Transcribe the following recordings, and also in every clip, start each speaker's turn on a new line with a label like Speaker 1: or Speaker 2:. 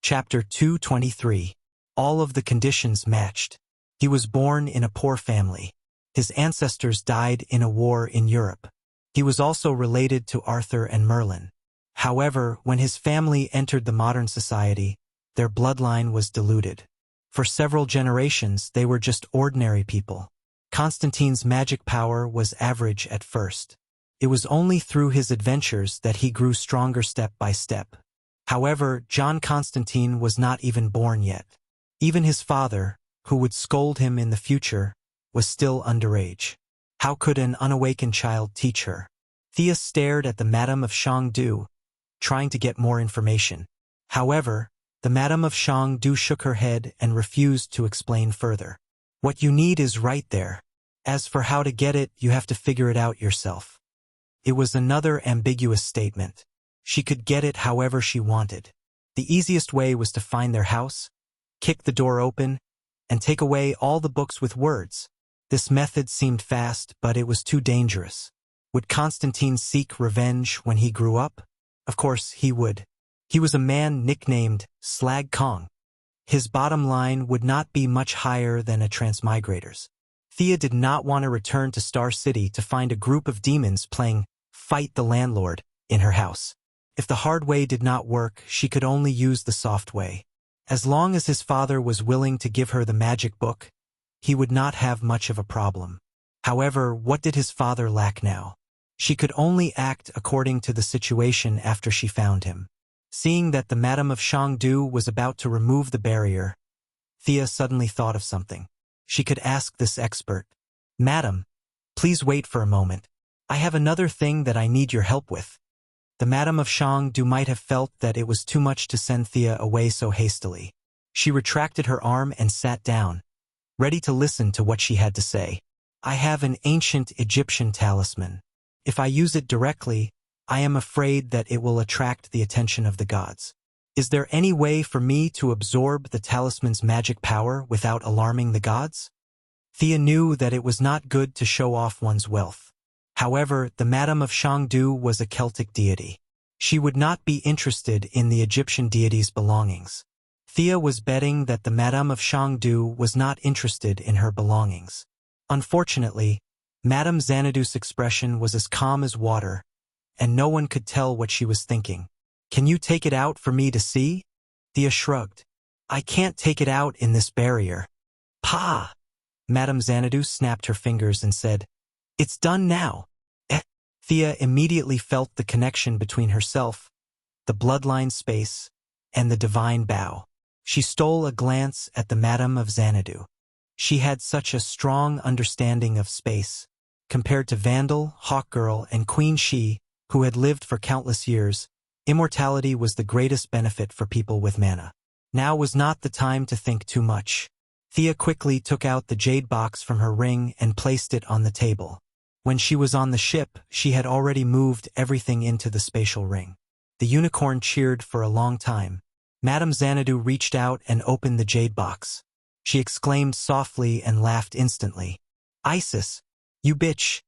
Speaker 1: Chapter 223. All of the conditions matched. He was born in a poor family. His ancestors died in a war in Europe. He was also related to Arthur and Merlin. However, when his family entered the modern society, their bloodline was diluted. For several generations, they were just ordinary people. Constantine's magic power was average at first. It was only through his adventures that he grew stronger step by step. However, John Constantine was not even born yet. Even his father, who would scold him in the future, was still underage. How could an unawakened child teach her? Thea stared at the Madame of Chengdu, trying to get more information. However, the Madame of Chengdu shook her head and refused to explain further. What you need is right there. As for how to get it, you have to figure it out yourself. It was another ambiguous statement. She could get it however she wanted. The easiest way was to find their house, kick the door open, and take away all the books with words. This method seemed fast, but it was too dangerous. Would Constantine seek revenge when he grew up? Of course he would. He was a man nicknamed Slag Kong. His bottom line would not be much higher than a transmigrator's. Thea did not want to return to Star City to find a group of demons playing Fight the Landlord in her house. If the hard way did not work, she could only use the soft way. As long as his father was willing to give her the magic book, he would not have much of a problem. However, what did his father lack now? She could only act according to the situation after she found him. Seeing that the Madame of Chengdu was about to remove the barrier, Thea suddenly thought of something. She could ask this expert, "Madam, please wait for a moment. I have another thing that I need your help with." The Madame of Chengdu might have felt that it was too much to send Thea away so hastily. She retracted her arm and sat down, ready to listen to what she had to say. "I have an ancient Egyptian talisman. If I use it directly, I am afraid that it will attract the attention of the gods. Is there any way for me to absorb the talisman's magic power without alarming the gods?" Thea knew that it was not good to show off one's wealth. However, the Madame of Chengdu was a Celtic deity. She would not be interested in the Egyptian deity's belongings. Thea was betting that the Madame of Chengdu was not interested in her belongings. Unfortunately, Madame Xanadu's expression was as calm as water, and no one could tell what she was thinking. "Can you take it out for me to see?" Thea shrugged. "I can't take it out in this barrier." "Pa!" Madame Xanadu snapped her fingers and said, "It's done now." Thea immediately felt the connection between herself, the bloodline space, and the divine bow. She stole a glance at the Madame of Xanadu. She had such a strong understanding of space. Compared to Vandal, Hawkgirl, and Queen Shi, who had lived for countless years, immortality was the greatest benefit for people with mana. Now was not the time to think too much. Thea quickly took out the jade box from her ring and placed it on the table. When she was on the ship, she had already moved everything into the spatial ring. The unicorn cheered for a long time. Madame Xanadu reached out and opened the jade box. She exclaimed softly and laughed instantly. "Isis, you bitch!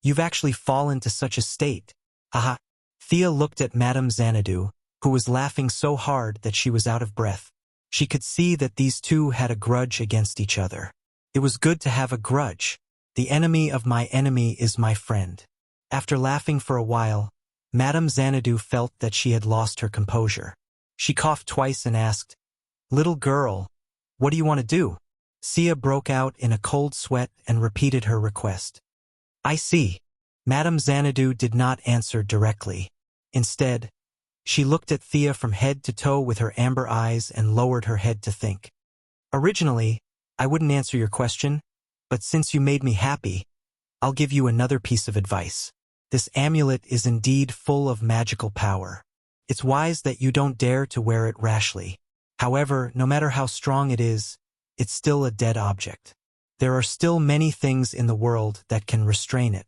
Speaker 1: You've actually fallen to such a state. Haha." Thea looked at Madame Xanadu, who was laughing so hard that she was out of breath. She could see that these two had a grudge against each other. It was good to have a grudge. The enemy of my enemy is my friend. After laughing for a while, Madame Xanadu felt that she had lost her composure. She coughed twice and asked, "Little girl, what do you want to do?" Thea broke out in a cold sweat and repeated her request. "I see." Madame Xanadu did not answer directly. Instead, she looked at Thea from head to toe with her amber eyes and lowered her head to think. "Originally, I wouldn't answer your question, but since you made me happy, I'll give you another piece of advice. This amulet is indeed full of magical power. It's wise that you don't dare to wear it rashly. However, no matter how strong it is, it's still a dead object. There are still many things in the world that can restrain it.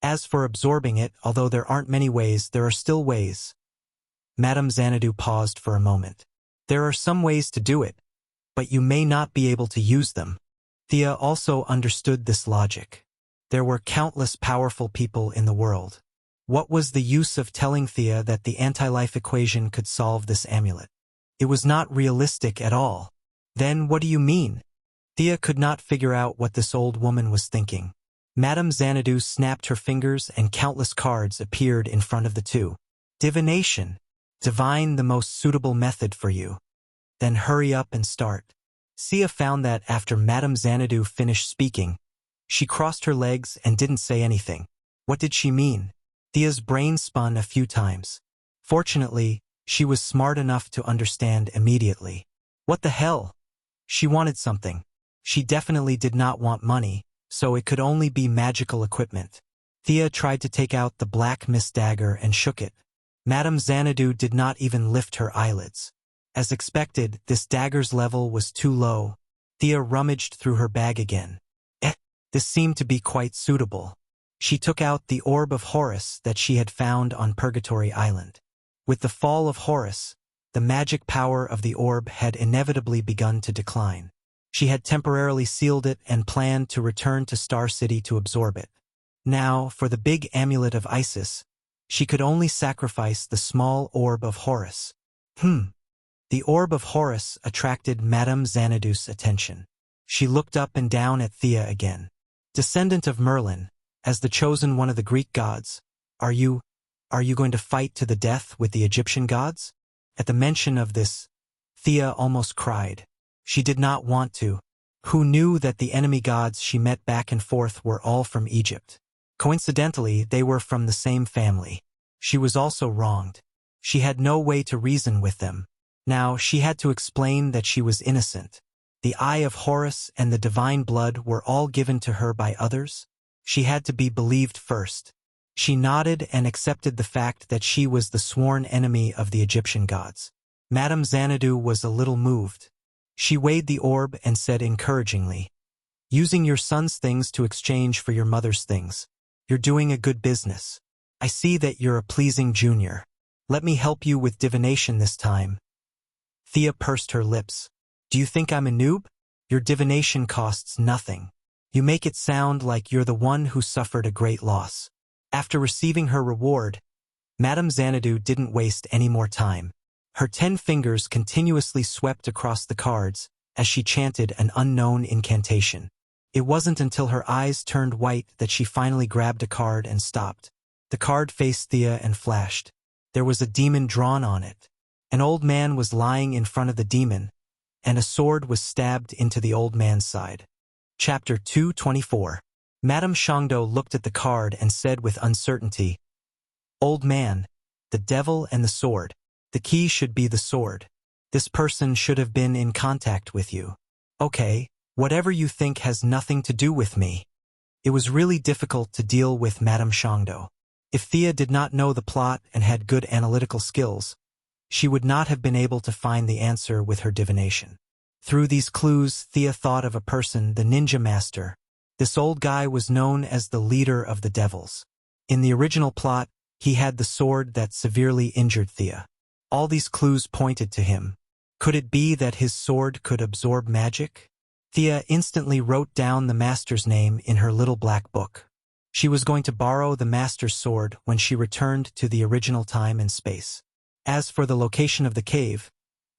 Speaker 1: As for absorbing it, although there aren't many ways, there are still ways." Madame Xanadu paused for a moment. "There are some ways to do it, but you may not be able to use them." Thea also understood this logic. There were countless powerful people in the world. What was the use of telling Thea that the anti-life equation could solve this amulet? It was not realistic at all. Then what do you mean? Thea could not figure out what this old woman was thinking. Madame Xanadu snapped her fingers and countless cards appeared in front of the two. Divination. Divine the most suitable method for you. Then hurry up and start. Thea found that after Madame Xanadu finished speaking, she crossed her legs and didn't say anything. What did she mean? Thea's brain spun a few times. Fortunately, she was smart enough to understand immediately. What the hell? She wanted something. She definitely did not want money, so it could only be magical equipment. Thea tried to take out the black mist dagger and shook it. Madame Xanadu did not even lift her eyelids. As expected, this dagger's level was too low. Thea rummaged through her bag again. This seemed to be quite suitable. She took out the orb of Horus that she had found on Purgatory Island. With the fall of Horus, the magic power of the orb had inevitably begun to decline. She had temporarily sealed it and planned to return to Star City to absorb it. Now, for the big amulet of Isis, she could only sacrifice the small orb of Horus. The orb of Horus attracted Madame Xanadu's attention. She looked up and down at Thea again. Descendant of Merlin, as the chosen one of the Greek gods, are you going to fight to the death with the Egyptian gods? At the mention of this, Thea almost cried. She did not want to. Who knew that the enemy gods she met back and forth were all from Egypt? Coincidentally, they were from the same family. She was also wronged. She had no way to reason with them. Now she had to explain that she was innocent. The eye of Horus and the divine blood were all given to her by others. She had to be believed first. She nodded and accepted the fact that she was the sworn enemy of the Egyptian gods. Madame Xanadu was a little moved. She weighed the orb and said encouragingly, "Using your son's things to exchange for your mother's things. You're doing a good business. I see that you're a pleasing junior. Let me help you with divination this time." Thea pursed her lips. "Do you think I'm a noob? Your divination costs nothing. You make it sound like you're the one who suffered a great loss." After receiving her reward, Madame Xanadu didn't waste any more time. Her 10 fingers continuously swept across the cards as she chanted an unknown incantation. It wasn't until her eyes turned white that she finally grabbed a card and stopped. The card faced Thea and flashed. There was a demon drawn on it. An old man was lying in front of the demon, and a sword was stabbed into the old man's side. Chapter 224. Madame Shangdo looked at the card and said with uncertainty, "Old man, the devil and the sword. The key should be the sword. This person should have been in contact with you." "Okay, whatever you think has nothing to do with me." It was really difficult to deal with Madame Shangdo. If Thea did not know the plot and had good analytical skills, she would not have been able to find the answer with her divination. Through these clues, Thea thought of a person, the ninja master. This old guy was known as the leader of the devils. In the original plot, he had the sword that severely injured Thea. All these clues pointed to him. Could it be that his sword could absorb magic? Thea instantly wrote down the master's name in her little black book. She was going to borrow the master's sword when she returned to the original time and space. As for the location of the cave,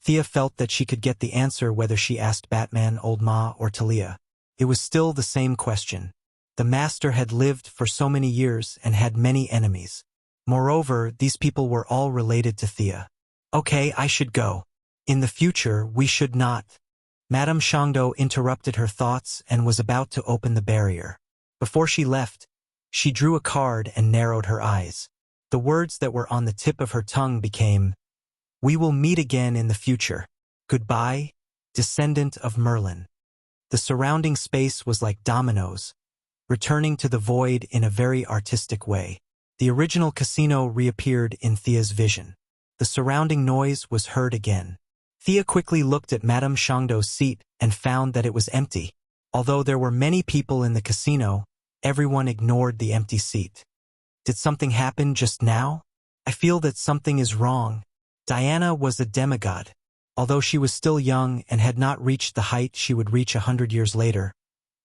Speaker 1: Thea felt that she could get the answer whether she asked Batman, Old Ma, or Talia. It was still the same question. The master had lived for so many years and had many enemies. Moreover, these people were all related to Thea. "Okay, I should go. In the future, we should not." Madame Shangdo interrupted her thoughts and was about to open the barrier. Before she left, she drew a card and narrowed her eyes. The words that were on the tip of her tongue became, "We will meet again in the future. Goodbye, descendant of Merlin." The surrounding space was like dominoes, returning to the void in a very artistic way. The original casino reappeared in Thea's vision. The surrounding noise was heard again. Thea quickly looked at Madame Shangdo's seat and found that it was empty. Although there were many people in the casino, everyone ignored the empty seat. Did something happen just now? I feel that something is wrong. Diana was a demigod. Although she was still young and had not reached the height she would reach 100 years later,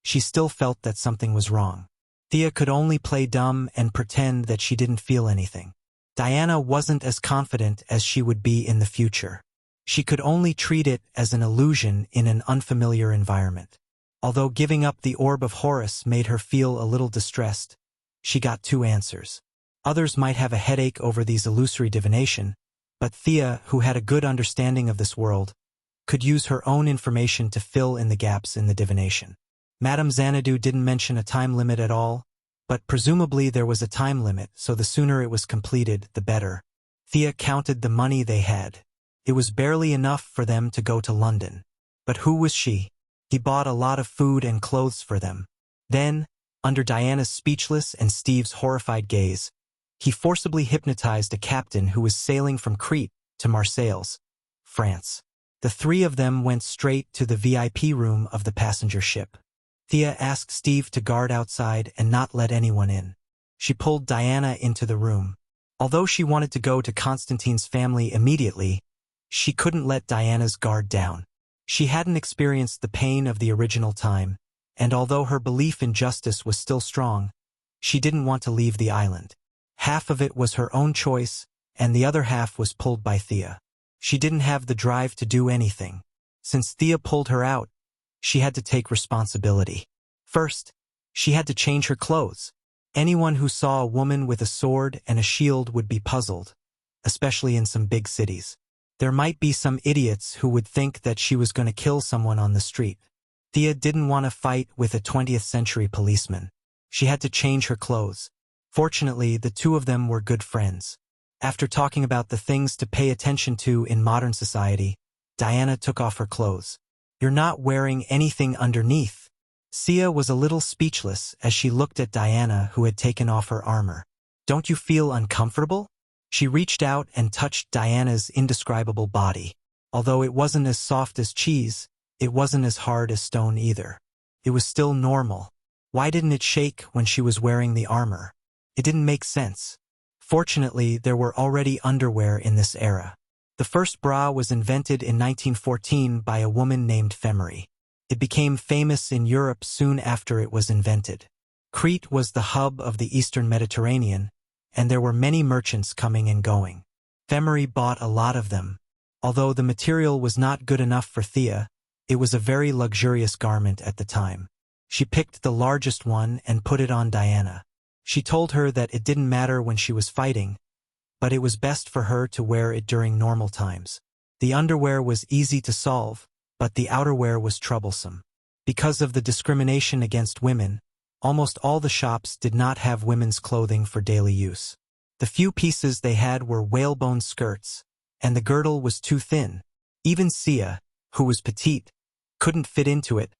Speaker 1: she still felt that something was wrong. Thea could only play dumb and pretend that she didn't feel anything. Diana wasn't as confident as she would be in the future. She could only treat it as an illusion in an unfamiliar environment. Although giving up the orb of Horus made her feel a little distressed, she got 2 answers. Others might have a headache over these illusory divination, but Thea, who had a good understanding of this world, could use her own information to fill in the gaps in the divination. Madame Xanadu didn't mention a time limit at all, but presumably there was a time limit, so the sooner it was completed, the better. Thea counted the money they had. It was barely enough for them to go to London. But who was she? He bought a lot of food and clothes for them. Then, under Diana's speechless and Steve's horrified gaze, he forcibly hypnotized a captain who was sailing from Crete to Marseilles, France. The 3 of them went straight to the VIP room of the passenger ship. Thea asked Steve to guard outside and not let anyone in. She pulled Diana into the room. Although she wanted to go to Constantine's family immediately, she couldn't let Diana's guard down. She hadn't experienced the pain of the original time, and although her belief in justice was still strong, she didn't want to leave the island. Half of it was her own choice, and the other half was pulled by Thea. She didn't have the drive to do anything. Since Thea pulled her out, she had to take responsibility. First, she had to change her clothes. Anyone who saw a woman with a sword and a shield would be puzzled, especially in some big cities. There might be some idiots who would think that she was going to kill someone on the street. Thea didn't want to fight with a 20th century policeman. She had to change her clothes. Fortunately, the 2 of them were good friends. After talking about the things to pay attention to in modern society, Diana took off her clothes. "You're not wearing anything underneath." Sia was a little speechless as she looked at Diana, who had taken off her armor. "Don't you feel uncomfortable?" She reached out and touched Diana's indescribable body. Although it wasn't as soft as cheese, it wasn't as hard as stone either. It was still normal. Why didn't it shake when she was wearing the armor? It didn't make sense. Fortunately, there were already underwear in this era. The first bra was invented in 1914 by a woman named Femery. It became famous in Europe soon after it was invented. Crete was the hub of the Eastern Mediterranean, and there were many merchants coming and going. Femery bought a lot of them. Although the material was not good enough for Thea, it was a very luxurious garment at the time. She picked the largest one and put it on Diana. She told her that it didn't matter when she was fighting, but it was best for her to wear it during normal times. The underwear was easy to solve, but the outerwear was troublesome. Because of the discrimination against women, almost all the shops did not have women's clothing for daily use. The few pieces they had were whalebone skirts, and the girdle was too thin. Even Sia, who was petite, couldn't fit into it,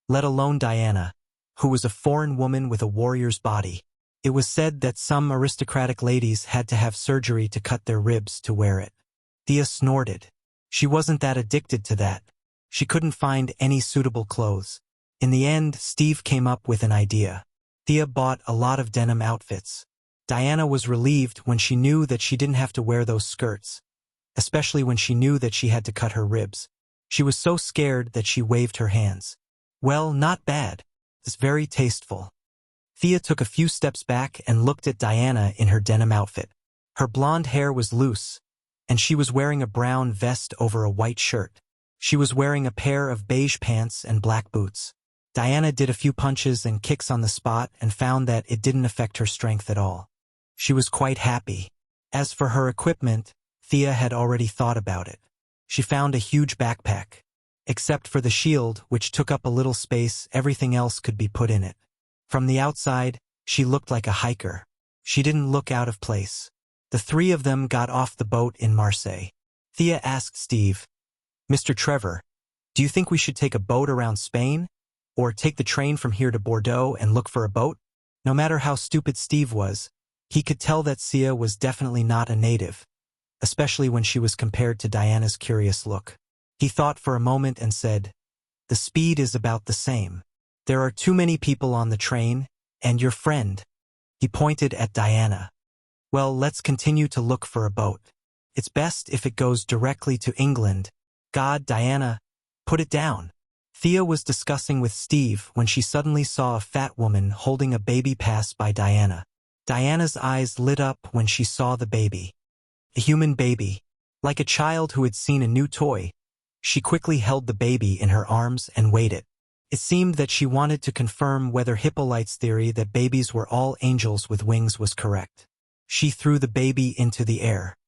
Speaker 1: let alone Diana, who was a foreign woman with a warrior's body. It was said that some aristocratic ladies had to have surgery to cut their ribs to wear it. Thea snorted. She wasn't that addicted to that. She couldn't find any suitable clothes. In the end, Steve came up with an idea. Thea bought a lot of denim outfits. Diana was relieved when she knew that she didn't have to wear those skirts, especially when she knew that she had to cut her ribs. She was so scared that she waved her hands. "Well, not bad. It's very tasteful." Thea took a few steps back and looked at Diana in her denim outfit. Her blonde hair was loose, and she was wearing a brown vest over a white shirt. She was wearing a pair of beige pants and black boots. Diana did a few punches and kicks on the spot and found that it didn't affect her strength at all. She was quite happy. As for her equipment, Thea had already thought about it. She found a huge backpack. Except for the shield, which took up a little space, everything else could be put in it. From the outside, she looked like a hiker. She didn't look out of place. The 3 of them got off the boat in Marseille. Thea asked Steve, "Mr. Trevor, do you think we should take a boat around Spain? Or take the train from here to Bordeaux and look for a boat?" No matter how stupid Steve was, he could tell that Sia was definitely not a native, especially when she was compared to Diana's curious look. He thought for a moment and said, "The speed is about the same. There are too many people on the train, and your friend." He pointed at Diana. "Well, let's continue to look for a boat. It's best if it goes directly to England." "God, Diana, put it down." Thea was discussing with Steve when she suddenly saw a fat woman holding a baby pass by Diana. Diana's eyes lit up when she saw the baby. A human baby. Like a child who had seen a new toy, she quickly held the baby in her arms and waited. It seemed that she wanted to confirm whether Hippolyte's theory that babies were all angels with wings was correct. She threw the baby into the air.